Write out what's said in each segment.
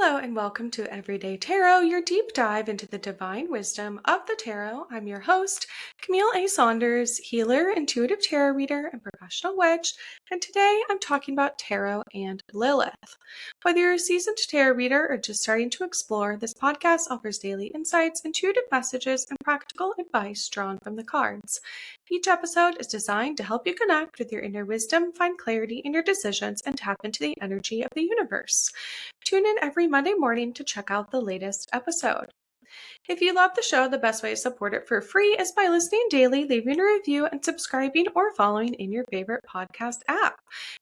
Hello and welcome to Everyday Tarot, your deep dive into the divine wisdom of the tarot. I'm your host, Camille A. Saunders, healer, intuitive tarot reader, and professional witch, and today I'm talking about tarot and Lilith. Whether you're a seasoned tarot reader or just starting to explore, this podcast offers daily insights, intuitive messages, and practical advice drawn from the cards. Each episode is designed to help you connect with your inner wisdom, find clarity in your decisions, and tap into the energy of the universe. Tune in every Monday morning to check out the latest episode. If you love the show, the best way to support it for free is by listening daily, leaving a review, and subscribing or following in your favorite podcast app.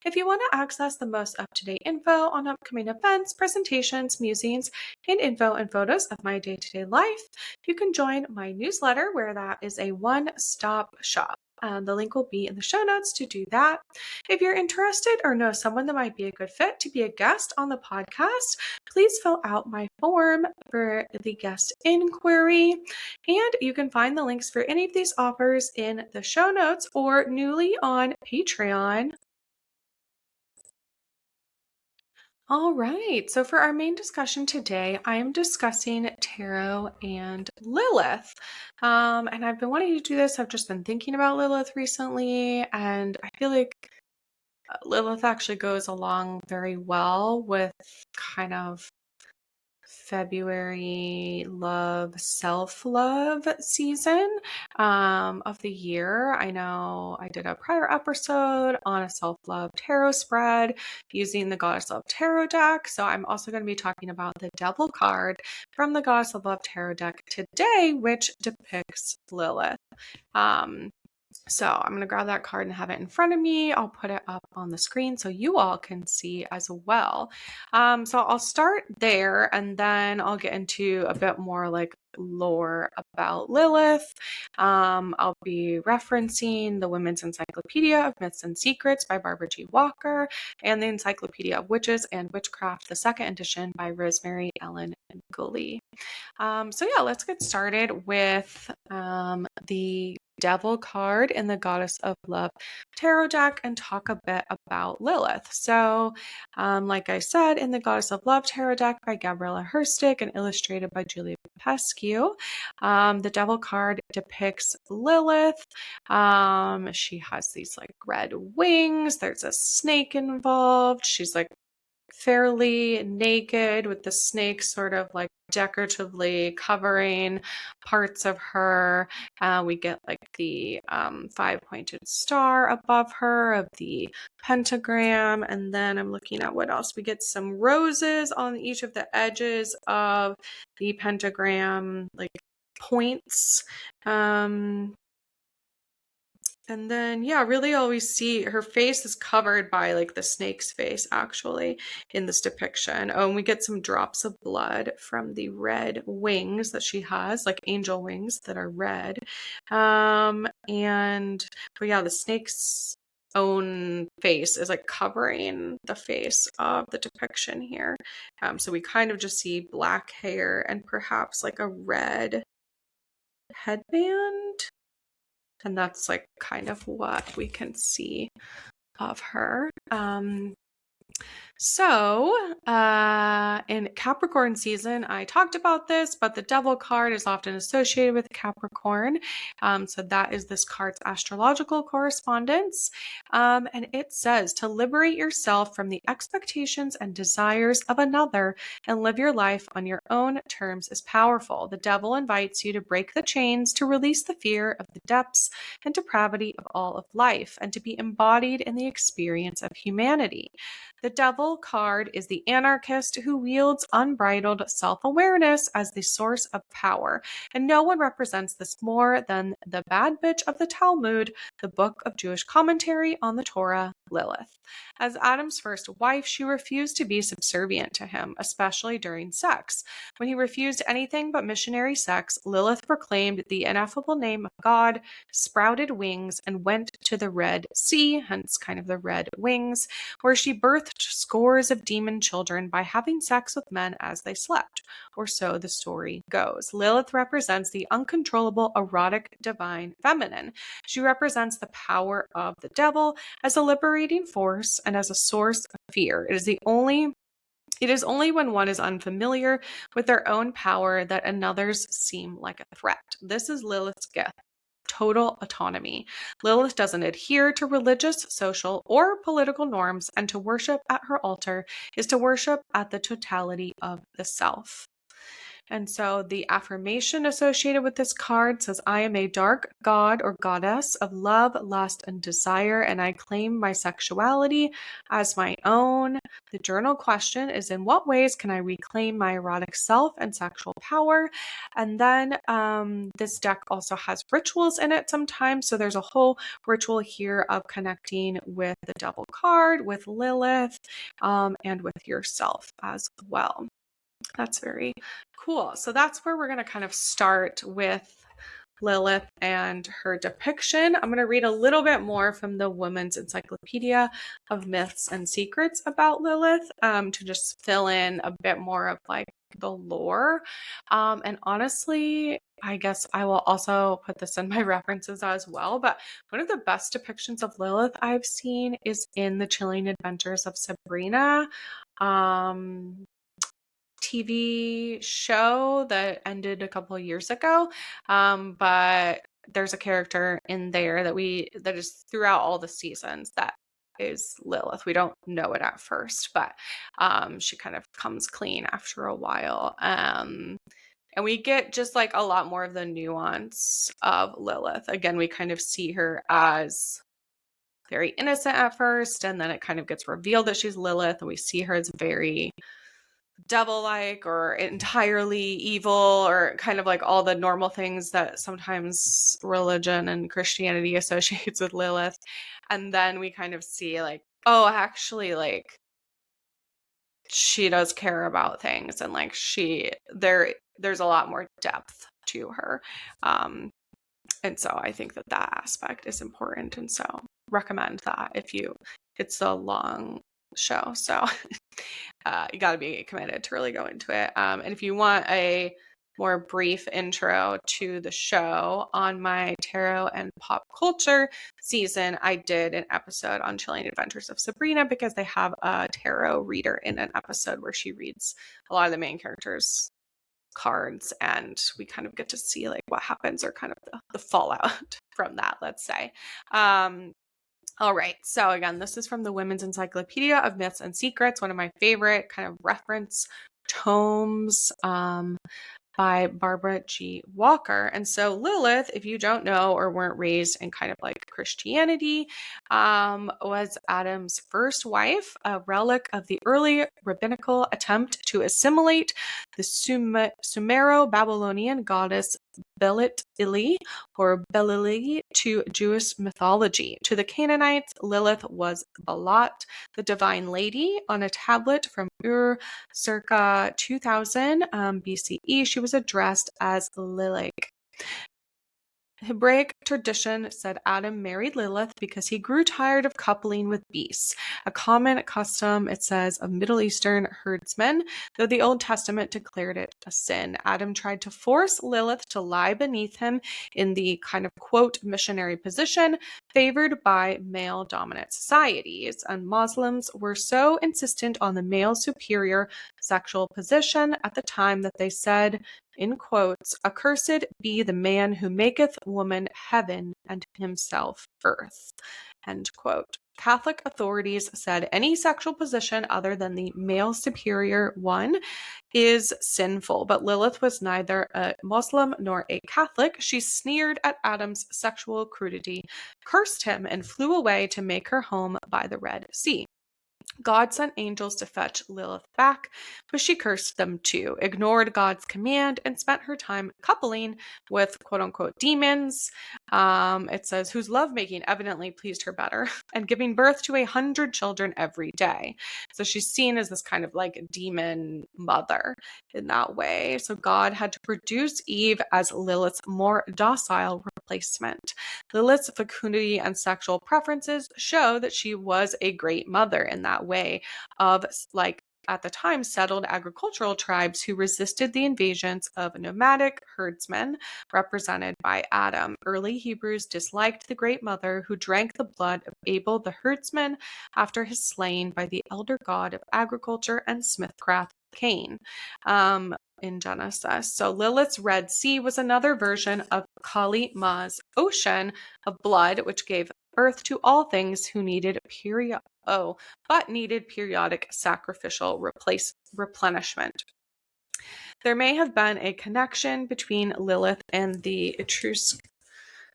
If you want to access the most up-to-date info on upcoming events, presentations, musings, and info and photos of my day-to-day life, you can join my newsletter where that is a one-stop shop. The link will be in the show notes to do that. If you're interested or know someone that might be a good fit to be a guest on the podcast, please fill out my form for the guest inquiry. And you can find the links for any of these offers in the show notes or newly on Patreon. All right, so for our main discussion today, I am discussing tarot and Lilith. And I've been wanting to do this. I've just been thinking about Lilith recently, and I feel like Lilith actually goes along very well with kind of February love, self-love season of the year. I know I did a prior episode on a self-love tarot spread using the Goddess of Tarot deck. So I'm also going to be talking about the Devil card from the Goddess of Love Tarot deck today, which depicts Lilith. So I'm going to grab that card and have it in front of me. I'll put it up on the screen so you all can see as well. So I'll start there and then I'll get into a bit more like lore about Lilith. I'll be referencing the Women's Encyclopedia of Myths and Secrets by Barbara G. Walker and the Encyclopedia of Witches and Witchcraft, the second edition by Rosemary Ellen Gully. So yeah, let's get started with the Devil card in the Goddess of Love Tarot deck and talk a bit about Lilith. So, like I said, in the Goddess of Love Tarot deck by Gabriella Herstick and illustrated by Julia Pescu, the Devil card depicts Lilith. She has these like red wings. There's a snake involved. She's like fairly naked with the snake sort of like decoratively covering parts of her. We get like the five-pointed star above her of the pentagram, and then I'm looking at what else. We get some roses on each of the edges of the pentagram, like points. And then, yeah, really all we see, her face is covered by like the snake's face actually in this depiction. Oh, and we get some drops of blood from the red wings that she has, like angel wings that are red. But yeah, the snake's own face is like covering the face of the depiction here. So we kind of just see black hair and perhaps like a red headband. And that's like kind of what we can see of her. In Capricorn season, I talked about this, but the Devil card is often associated with Capricorn. So that is this card's astrological correspondence. And it says to liberate yourself from the expectations and desires of another and live your life on your own terms is powerful. The Devil invites you to break the chains, to release the fear of the depths and depravity of all of life, and to be embodied in the experience of humanity. The Devil card is the anarchist who wields unbridled self-awareness as the source of power, and no one represents this more than the bad bitch of the Talmud, the book of Jewish commentary on the Torah, Lilith. As Adam's first wife, she refused to be subservient to him, especially during sex. When he refused anything but missionary sex, Lilith proclaimed the ineffable name of God, sprouted wings, and went to the Red Sea, hence kind of the red wings, where she birthed scores of demon children by having sex with men as they slept, or so the story goes. Lilith represents the uncontrollable, erotic, divine feminine. She represents the power of the devil as a liberating force and as a source of fear. It is the only It is only when one is unfamiliar with their own power that another's seem like a threat. This is Lilith's gift. Total autonomy. Lilith doesn't adhere to religious, social, or political norms, and to worship at her altar is to worship at the totality of the self. And so the affirmation associated with this card says, I am a dark god or goddess of love, lust, and desire, and I claim my sexuality as my own. The journal question is, in what ways can I reclaim my erotic self and sexual power? And then this deck also has rituals in it sometimes. So there's a whole ritual here of connecting with the devil card, with Lilith, and with yourself as well. That's very cool. So that's where we're going to kind of start with Lilith and her depiction. I'm going to read a little bit more from the Women's Encyclopedia of Myths and Secrets about Lilith to just fill in a bit more of like the lore. And honestly, I guess I will also put this in my references as well. But one of the best depictions of Lilith I've seen is in The Chilling Adventures of Sabrina. TV show that ended a couple of years ago. But there's a character in there that is throughout all the seasons that is Lilith. We don't know it at first, but she kind of comes clean after a while. And we get just like a lot more of the nuance of Lilith. Again, we kind of see her as very innocent at first, and then it kind of gets revealed that she's Lilith, and we see her as very devil-like or entirely evil, or kind of like all the normal things that sometimes religion and Christianity associates with Lilith. And then we kind of see like, oh, actually, like she does care about things, and like there's a lot more depth to her. And so I think that aspect is important, and so recommend that it's a long show, so you got to be committed to really go into it. And if you want a more brief intro to the show, on my tarot and pop culture season, I did an episode on Chilling Adventures of Sabrina, because they have a tarot reader in an episode where she reads a lot of the main characters' cards, and we kind of get to see like what happens, or kind of the fallout from that, let's say. All right, so again, this is from the Women's Encyclopedia of Myths and Secrets, one of my favorite kind of reference tomes by Barbara G. Walker. And so Lilith, if you don't know or weren't raised in kind of like Christianity, was Adam's first wife, a relic of the early rabbinical attempt to assimilate the Sumero-Babylonian goddess Belit-Ili or Belili to Jewish mythology. To the Canaanites, Lilith was Balat, the divine lady. On a tablet from Ur circa 2000 BCE, she was addressed as Lilik. Hebraic tradition said Adam married Lilith because he grew tired of coupling with beasts, a common custom, it says, of Middle Eastern herdsmen, though the Old Testament declared it a sin. Adam tried to force Lilith to lie beneath him in the kind of, quote, missionary position favored by male-dominant societies, and Muslims were so insistent on the male superior sexual position at the time that they said, in quotes, accursed be the man who maketh woman heaven and himself earth, end quote. Catholic authorities said any sexual position other than the male superior one is sinful, but Lilith was neither a Muslim nor a Catholic. She sneered at Adam's sexual crudity, cursed him, and flew away to make her home by the Red Sea. God sent angels to fetch Lilith back, but she cursed them too, ignored God's command, and spent her time coupling with quote-unquote demons, it says, whose lovemaking evidently pleased her better, and giving birth to 100 children every day. So she's seen as this kind of like demon mother in that way. So God had to produce Eve as Lilith's more docile replacement. Lilith's fecundity and sexual preferences show that she was a great mother in that way of like at the time settled agricultural tribes who resisted the invasions of nomadic herdsmen represented by Adam. Early Hebrews disliked the Great Mother who drank the blood of Abel the herdsman after his slaying by the elder god of agriculture and smithcraft Cain. In Genesis. So Lilith's Red Sea was another version of Kali Ma's ocean of blood, which gave birth to all things who needed periodic sacrificial replenishment. There may have been a connection between Lilith and the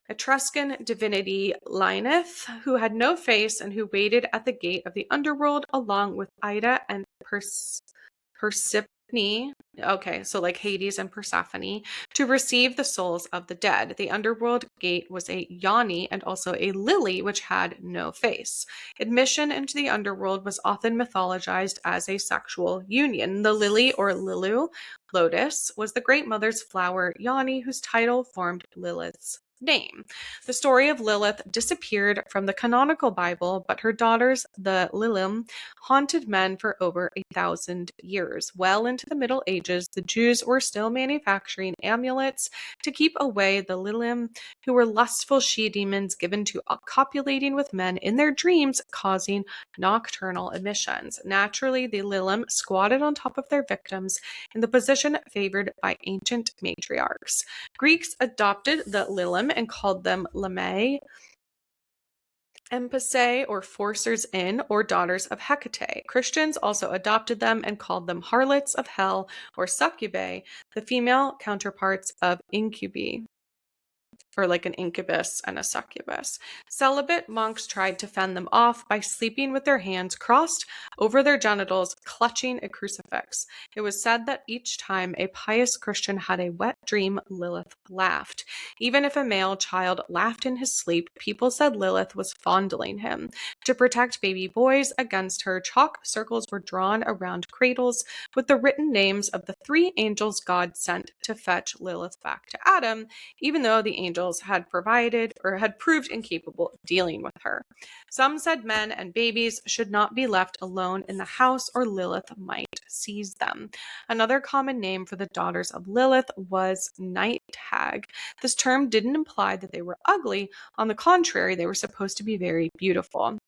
Etruscan divinity Lilith, who had no face and who waited at the gate of the underworld along with Ida and Persephone. Okay, so like Hades and Persephone, to receive the souls of the dead. The underworld gate was a yoni and also a lily, which had no face. Admission into the underworld was often mythologized as a sexual union. The lily, or lilu, lotus, was the Great Mother's flower yoni, whose title formed Lilith's name. The story of Lilith disappeared from the canonical Bible, but her daughters, the Lilim, haunted men for over 1,000 years. Well into the Middle Ages, the Jews were still manufacturing amulets to keep away the Lilim, who were lustful she-demons given to copulating with men in their dreams, causing nocturnal emissions. Naturally, the Lilim squatted on top of their victims in the position favored by ancient matriarchs. Greeks adopted the Lilim and called them Lamai, Empase, or forcers in, or daughters of Hecate. Christians also adopted them and called them harlots of hell, or succubae, the female counterparts of incubi, or like an incubus and a succubus. Celibate monks tried to fend them off by sleeping with their hands crossed over their genitals, clutching a crucifix. It was said that each time a pious Christian had a wet dream, Lilith laughed. Even if a male child laughed in his sleep, people said Lilith was fondling him. To protect baby boys against her, chalk circles were drawn around cradles with the written names of the 3 angels God sent to fetch Lilith back to Adam, even though the angels had proved incapable of dealing with her. Some said men and babies should not be left alone in the house or Lilith might seize them. Another common name for the daughters of Lilith was night hag. This term didn't imply that they were ugly. On the contrary, they were supposed to be very beautiful.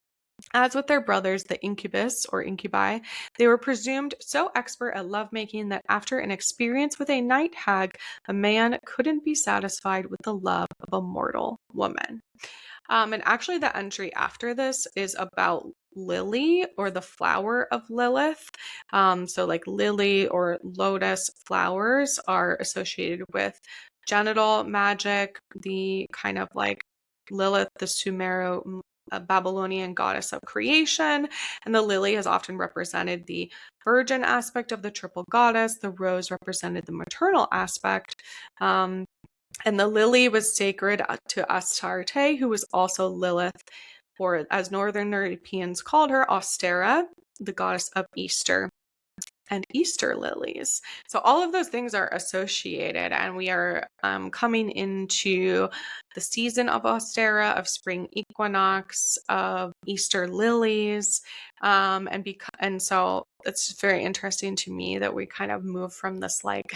As with their brothers, the incubus or incubi, they were presumed so expert at lovemaking that after an experience with a night hag, a man couldn't be satisfied with the love of a mortal woman. And actually, the entry after this is about lily, or the flower of Lilith. So like lily or lotus flowers are associated with genital magic, the kind of like Lilith, the Sumero Babylonian goddess of creation, and the lily has often represented the virgin aspect of the triple goddess. The rose represented the maternal aspect. And the lily was sacred to Astarte, who was also Lilith, or as Northern Europeans called her, Ostera, the goddess of Easter and Easter lilies. So all of those things are associated, and we are coming into the season of Ostera, of spring equinox, of Easter lilies, and so it's very interesting to me that we kind of move from this, like,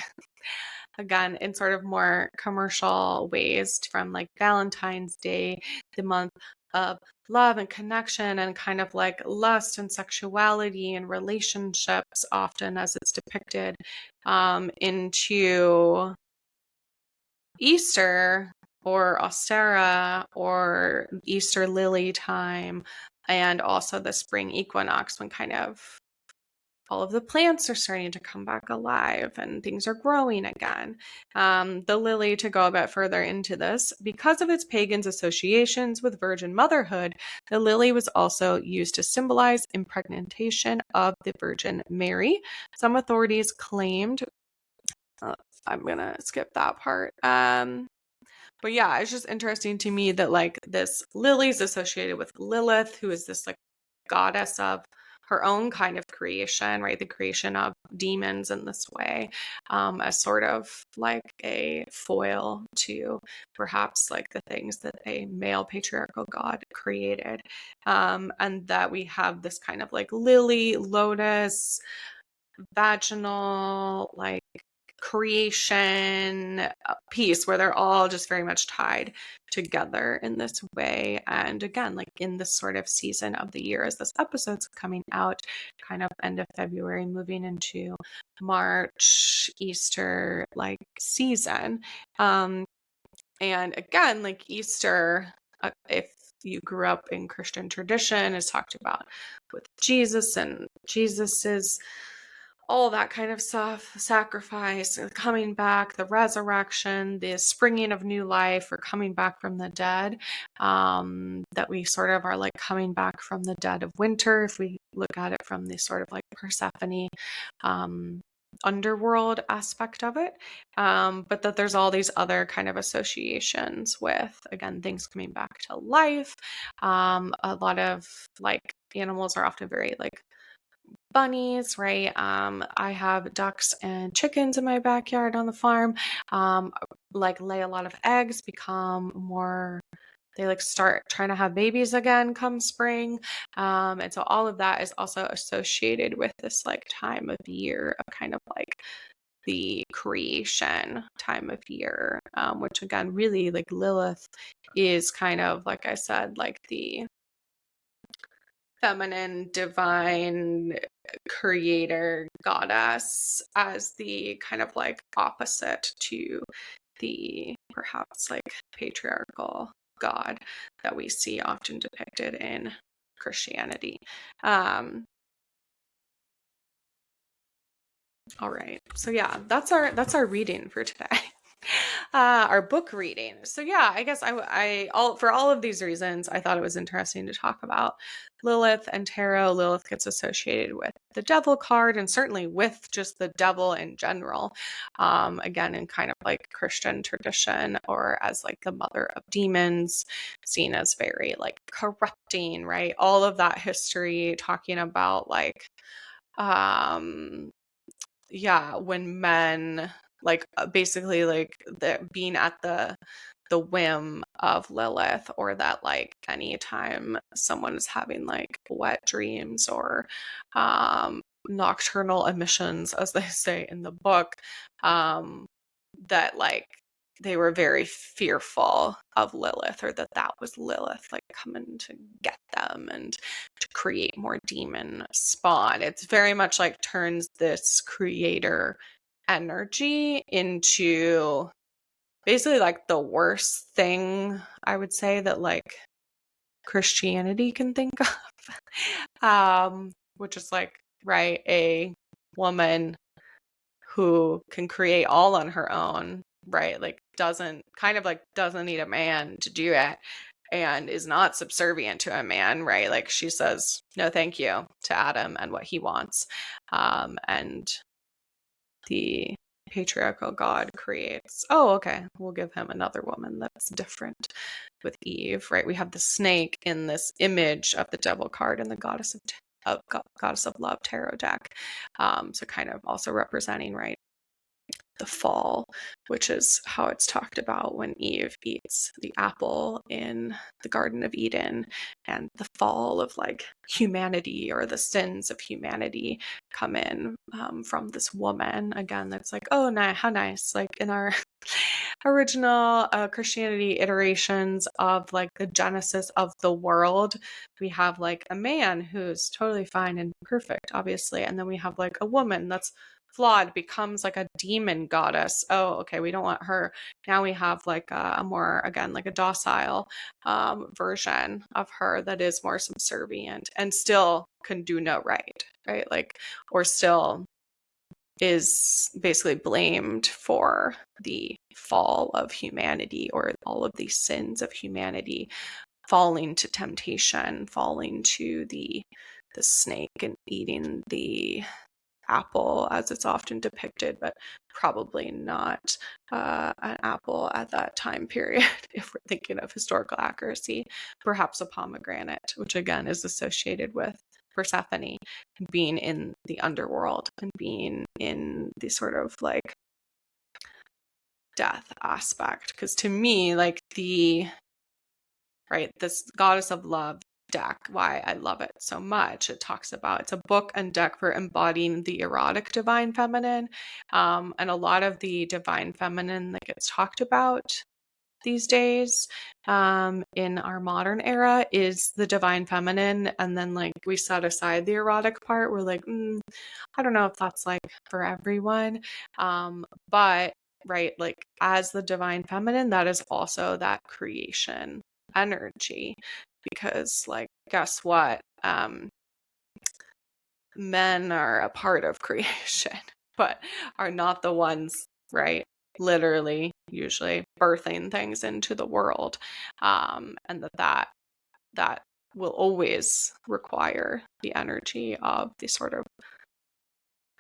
again, in sort of more commercial ways, from like Valentine's Day, the month of love and connection and kind of like lust and sexuality and relationships, often as it's depicted, into Easter or Ostera or Easter lily time, and also the spring equinox, when kind of all of the plants are starting to come back alive and things are growing again. The lily, to go a bit further into this, because of its pagans associations with virgin motherhood, the lily was also used to symbolize impregnation of the Virgin Mary. Some authorities claimed, I'm going to skip that part. But yeah, it's just interesting to me that like this lily is associated with Lilith, who is this like goddess of her own kind of creation, right? The creation of demons in this way, as sort of like a foil to perhaps like the things that a male patriarchal god created. And that we have this kind of like lily, lotus, vaginal, like creation piece where they're all just very much tied together in this way. And again, like in this sort of season of the year, as this episode's coming out, kind of end of February, moving into March, Easter like season. And again, like Easter, if you grew up in Christian tradition, is talked about with Jesus and Jesus's all that kind of stuff, sacrifice, coming back, the resurrection, the springing of new life, or coming back from the dead, that we sort of are like coming back from the dead of winter, if we look at it from the sort of like Persephone underworld aspect of it, but that there's all these other kind of associations with, again, things coming back to life. A lot of like animals are often very like bunnies, right? I have ducks and chickens in my backyard on the farm. Like lay a lot of eggs, become more, they like start trying to have babies again come spring. And so all of that is also associated with this like time of year of kind of like the creation time of year, which again, really like Lilith is kind of, like I said, like the feminine, divine creator goddess, as the kind of like opposite to the perhaps like patriarchal god that we see often depicted in Christianity. All right. So yeah, that's our reading for today. Our book reading. So yeah, I guess for all of these reasons, I thought it was interesting to talk about Lilith and tarot. Lilith gets associated with the devil card, and certainly with just the devil in general. Again, in kind of like Christian tradition, or as like the mother of demons, seen as very like corrupting, right? All of that history talking about like yeah, when men like basically like being at the whim of Lilith, or that like anytime someone is having like wet dreams or nocturnal emissions, as they say in the book, that like they were very fearful of Lilith, or that was Lilith like coming to get them and to create more demon spawn. It's very much like turns this creator energy into basically like the worst thing, I would say, that like Christianity can think of, which is like, right, a woman who can create all on her own, right? Like doesn't need a man to do it, and is not subservient to a man, right? Like she says no thank you to Adam and what he wants. And the patriarchal god creates, oh, okay, we'll give him another woman that's different with Eve, right? We have the snake in this image of the devil card and the goddess of love tarot deck. So kind of also representing, right, the fall, which is how it's talked about when Eve eats the apple in the Garden of Eden, and the fall of like humanity, or the sins of humanity come in from this woman. Again, that's like, oh, how nice. Like in our original Christianity iterations of like the genesis of the world, we have like a man who's totally fine and perfect, obviously, and then we have like a woman that's flawed, becomes like a demon goddess. Oh, okay, we don't want her. Now we have like a more, again, like a docile version of her that is more subservient and still can do no right? Like, or still is basically blamed for the fall of humanity, or all of these sins of humanity, falling to temptation, falling to the snake and eating the apple, as it's often depicted, but probably not an apple at that time period. If we're thinking of historical accuracy, perhaps a pomegranate, which again is associated with Persephone being in the underworld and being in the sort of like death aspect. Because to me, like this goddess of love deck, why I love it so much. It talks about, it's a book and deck for embodying the erotic divine feminine. And a lot of the divine feminine that gets talked about these days in our modern era is the divine feminine, and then like we set aside the erotic part. We're like, I don't know if that's like for everyone, but right, like as the divine feminine, that is also that creation energy, because like guess what, men are a part of creation but are not the ones, right, literally usually birthing things into the world, and that will always require the energy of the sort of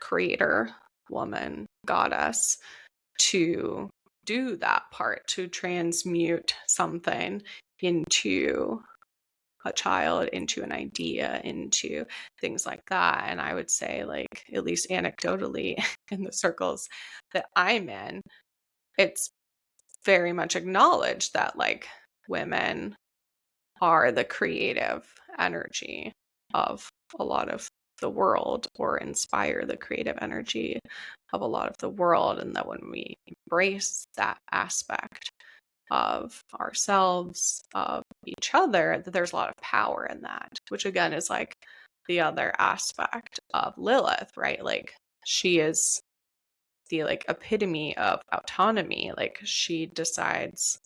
creator woman goddess to do that part, to transmute something into a child, into an idea, into things like that. And I would say, like, at least anecdotally, in the circles that I'm in, it's very much acknowledged that like women are the creative energy of a lot of the world, or inspire the creative energy of a lot of the world. And that when we embrace that aspect of ourselves, of each other, that there's a lot of power in that, which again is like the other aspect of Lilith, right? Like she is the like epitome of autonomy. Like she decides,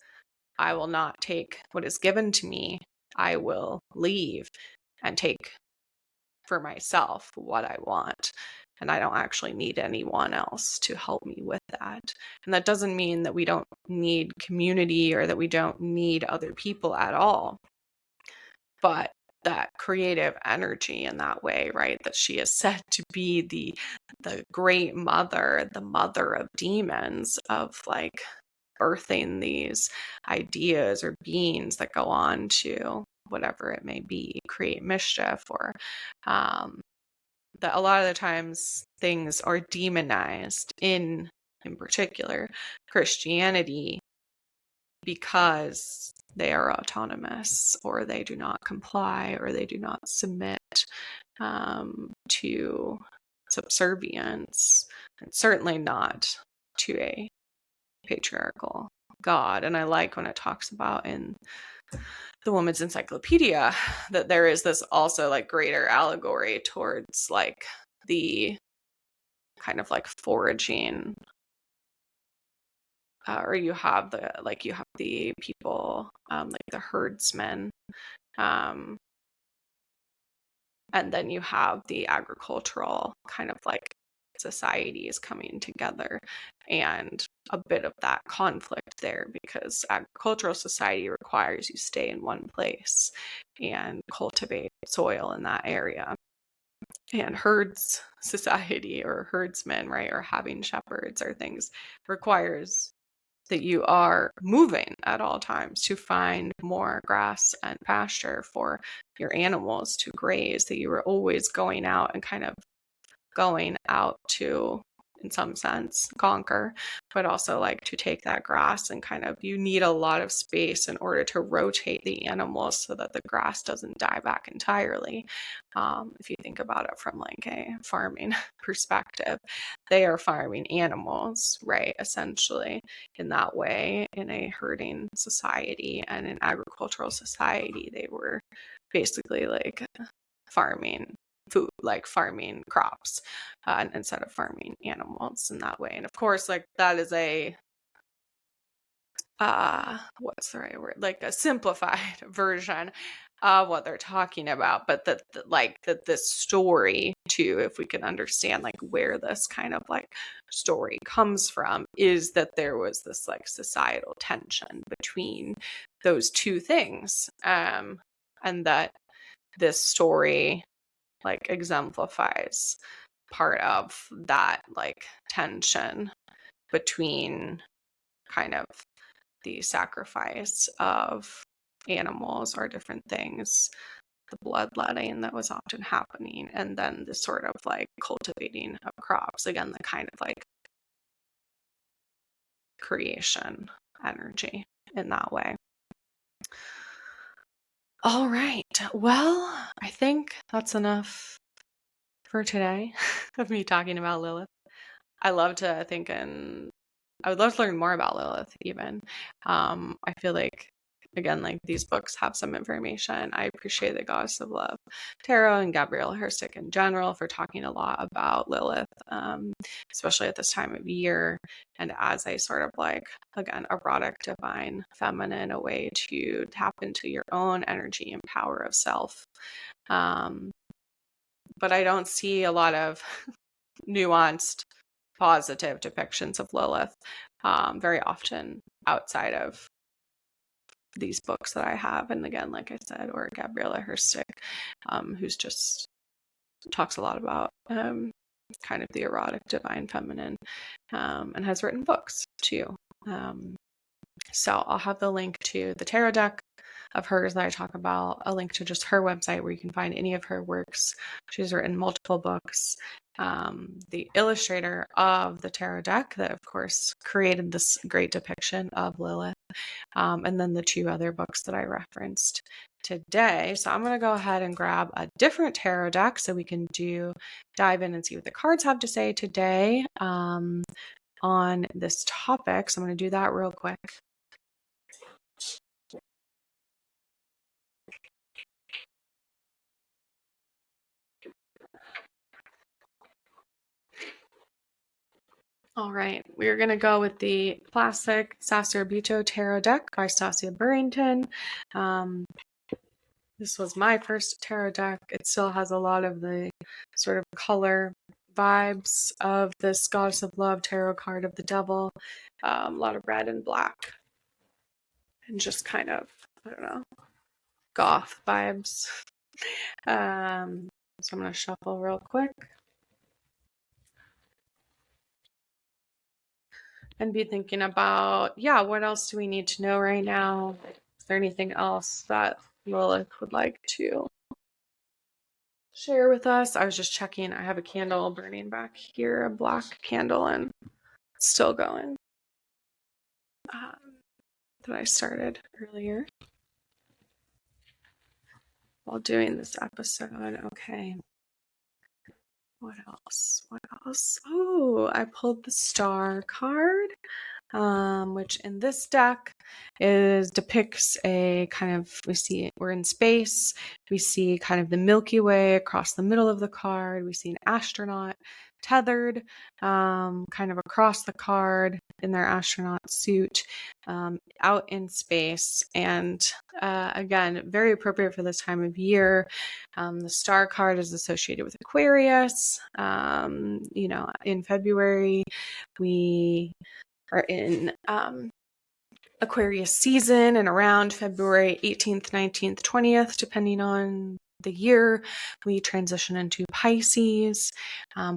I will not take what is given to me. I will leave and take for myself what I want. And I don't actually need anyone else to help me with that. And that doesn't mean that we don't need community or that we don't need other people at all. But that creative energy in that way, right? That she is said to be the great mother, the mother of demons, of like birthing these ideas or beings that go on to whatever it may be, create mischief, or that a lot of the times things are demonized in particular Christianity because they are autonomous, or they do not comply, or they do not submit to subservience, and certainly not to a patriarchal God. And I like when it talks about in the Woman's Encyclopedia that there is this also like greater allegory towards like the kind of like foraging, or you have the people, like the herdsmen, um, and then you have the agricultural kind of like societies coming together, and a bit of that conflict there, because agricultural society requires you stay in one place and cultivate soil in that area, and herds society, or herdsmen, right, or having shepherds or things, requires that you are moving at all times to find more grass and pasture for your animals to graze, that you are always going out and kind of going out to, in some sense, conquer, but also like to take that grass, and kind of you need a lot of space in order to rotate the animals so that the grass doesn't die back entirely. If you think about it from like a farming perspective, they are farming animals, right? Essentially, in that way, in a herding society and an agricultural society, they were basically like farming food, like farming crops, instead of farming animals in that way. And of course, like that is a what's the right word, like a simplified version of what they're talking about, but that this story too, if we can understand like where this kind of like story comes from, is that there was this like societal tension between those two things, and that this story like exemplifies part of that like tension between kind of the sacrifice of animals or different things, the bloodletting that was often happening, and then the sort of like cultivating of crops, again the kind of like creation energy in that way. All right. Well, I think that's enough for today of me talking about Lilith. I love to think and I would love to learn more about Lilith even. I feel like again, like these books have some information. I appreciate the Goddess of Love Tarot and Gabrielle Herstick in general for talking a lot about Lilith, especially at this time of year. And as a sort of like, again, erotic, divine, feminine, a way to tap into your own energy and power of self. But I don't see a lot of nuanced, positive depictions of Lilith very often outside of these books that I have. And again, like I said, or Gabriella Herstick, who's just talks a lot about kind of the erotic, divine, feminine, and has written books too. So I'll have the link to the tarot deck of hers that I talk about, a link to just her website where you can find any of her works. She's written multiple books. The illustrator of the tarot deck that, of course, created this great depiction of Lilith, and then the two other books that I referenced today. So I'm going to go ahead and grab a different tarot deck so we can dive in and see what the cards have to say today on this topic. So I'm going to do that real quick. All right, we're going to go with the classic Sacerdote Tarot deck by Stasia Burrington. This was my first tarot deck. It still has a lot of the sort of color vibes of this Goddess of Love tarot card of the Devil. A lot of red and black. And just kind of, I don't know, goth vibes. So I'm going to shuffle real quick. And be thinking about, what else do we need to know right now? Is there anything else that Lilith would like to share with us? I was just checking. I have a candle burning back here, a black candle, and it's still going. That I started earlier while doing this episode. Okay. What else? Oh, I pulled the Star card, which in this deck depicts a kind of, we're in space. We see kind of the Milky Way across the middle of the card. We see an astronaut tethered kind of across the card in their astronaut suit out in space. And again, very appropriate for this time of year. The Star card is associated with Aquarius. In February, we are in Aquarius season, and around February 18th, 19th, 20th, depending on the year, we transition into Pisces.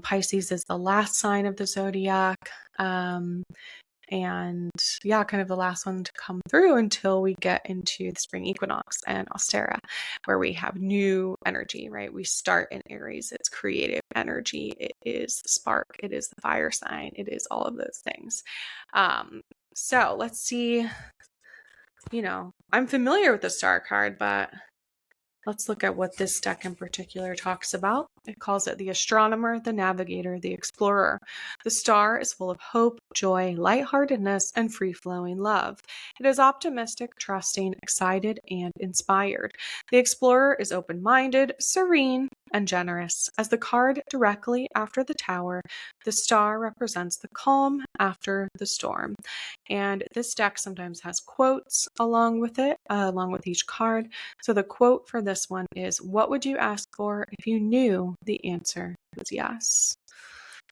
Pisces is the last sign of the zodiac. And kind of the last one to come through until we get into the spring equinox and Ostera, where we have new energy, right? We start in Aries. It's creative energy. It is the spark. It is the fire sign. It is all of those things. So let's see. I'm familiar with the Star card, but let's look at what this deck in particular talks about. It calls it the astronomer, the navigator, the explorer. The star is full of hope, joy, lightheartedness, and free-flowing love. It is optimistic, trusting, excited, and inspired. The explorer is open-minded, serene, and generous. As the card directly after the tower, the star represents the calm after the storm. And this deck sometimes has quotes along with it, along with each card. So the quote for this one is, "What would you ask for if you knew the answer was yes?"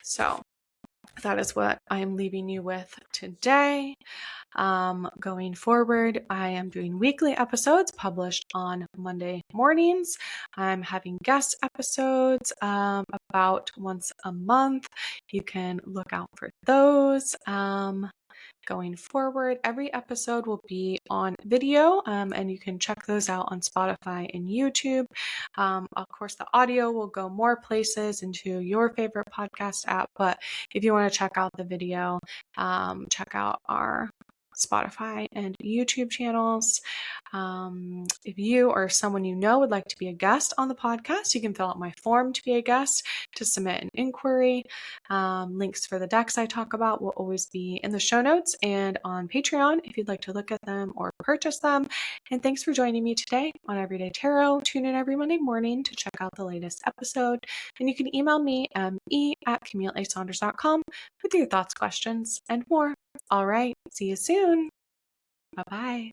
So that is what I am leaving you with today. Going forward, I am doing weekly episodes published on Monday mornings. I'm having guest episodes about once a month. You can look out for those. Going forward, every episode will be on video, and you can check those out on Spotify and YouTube. Of course, the audio will go more places into your favorite podcast app, but if you want to check out the video, check out our Spotify, and YouTube channels. If you or someone you know would like to be a guest on the podcast, you can fill out my form to be a guest to submit an inquiry. Links for the decks I talk about will always be in the show notes and on Patreon if you'd like to look at them or purchase them. And thanks for joining me today on Everyday Tarot. Tune in every Monday morning to check out the latest episode. And you can email me, me@CamilleASaunders.com, with your thoughts, questions, and more. All right, see you soon. Bye-bye.